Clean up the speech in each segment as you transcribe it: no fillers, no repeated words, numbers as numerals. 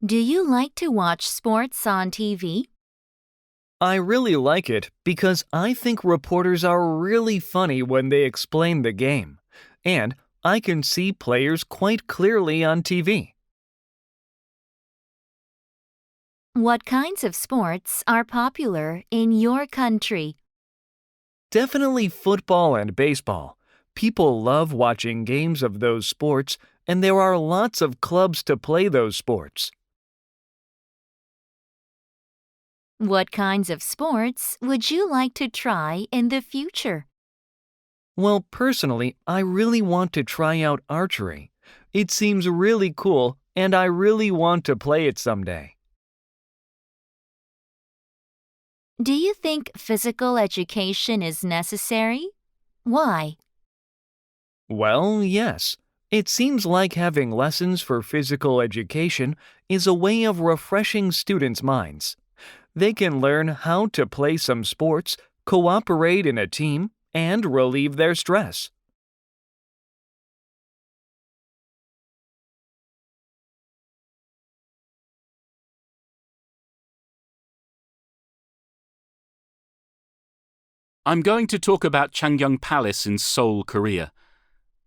Do you like to watch sports on TV? I really like it because I think reporters are really funny when they explain the game, and I can see players quite clearly on TV. What kinds of sports are popular in your country? Definitely football and baseball. People love watching games of those sports, and there are lots of clubs to play those sports. What kinds of sports would you like to try in the future? Well, personally, I really want to try out archery. It seems really cool, and I really want to play it someday. Do you think physical education is necessary? Why? Well, yes. It seems like having lessons for physical education is a way of refreshing students' minds. They can learn how to play some sports, cooperate in a team, and relieve their stress. I'm going to talk about Changyang Palace in Seoul, Korea.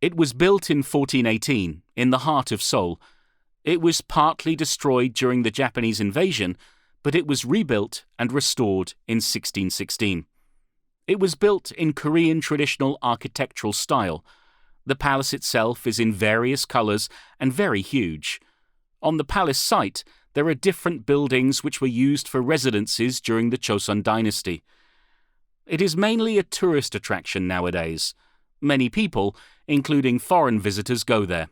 It was built in 1418, in the heart of Seoul. It was partly destroyed during the Japanese invasion, but it was rebuilt and restored in 1616. It was built in Korean traditional architectural style. The palace itself is in various colors and very huge. On the palace site, there are different buildings which were used for residences during the Joseon dynasty. It is mainly a tourist attraction nowadays. Many people, including foreign visitors, go there.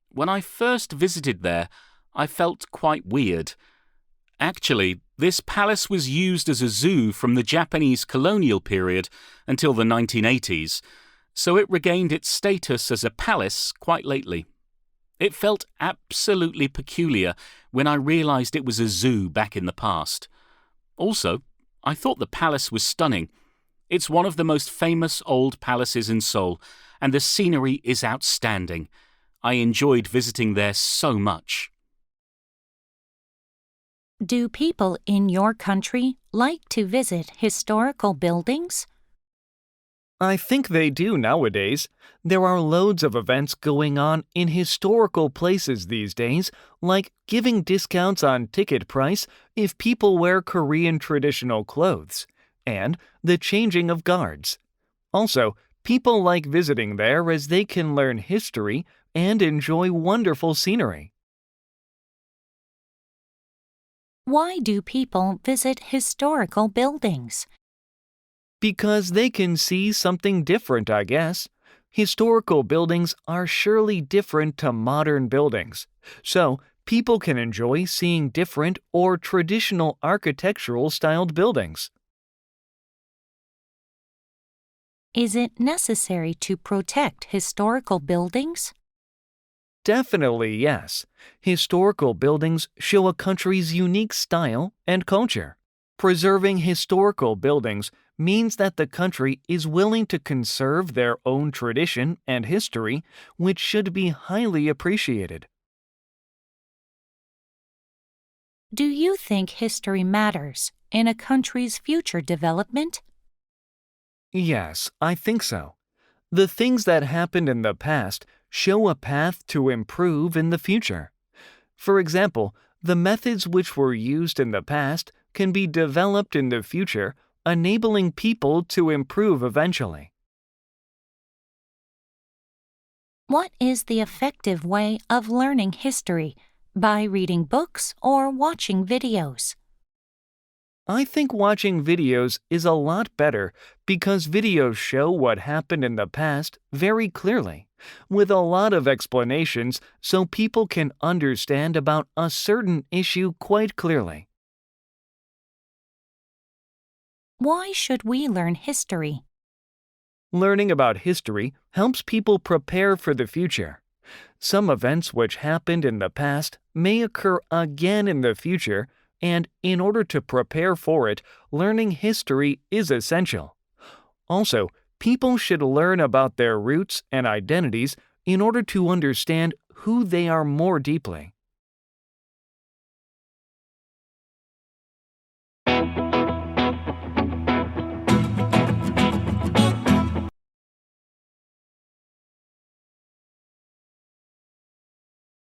When I first visited there, I felt quite weird. Actually, this palace was used as a zoo from the Japanese colonial period until the 1980s, so it regained its status as a palace quite lately. It felt absolutely peculiar when I realized it was a zoo back in the past. Also, I thought the palace was stunning. It's one of the most famous old palaces in Seoul, and the scenery is outstanding. I enjoyed visiting there so much. Do people in your country like to visit historical buildings? I think they do nowadays. There are loads of events going on in historical places these days, like giving discounts on ticket price if people wear Korean traditional clothes, and the changing of guards. Also, people like visiting there as they can learn history and enjoy wonderful scenery. Why do people visit historical buildings? Because they can see something different, I guess. Historical buildings are surely different to modern buildings, so people can enjoy seeing different or traditional architectural styled buildings. Is it necessary to protect historical buildings? Definitely yes. Historical buildings show a country's unique style and culture. Preserving historical buildings means that the country is willing to conserve their own tradition and history, which should be highly appreciated. Do you think history matters in a country's future development? Yes, I think so. The things that happened in the past show a path to improve in the future. For example, the methods which were used in the past can be developed in the future, enabling people to improve eventually. What is the effective way of learning history? By reading books or watching videos? I think watching videos is a lot better because videos show what happened in the past very clearly, with a lot of explanations so people can understand about a certain issue quite clearly. Why should we learn history? Learning about history helps people prepare for the future. Some events which happened in the past may occur again in the future, and in order to prepare for it, learning history is essential. Also, people should learn about their roots and identities in order to understand who they are more deeply.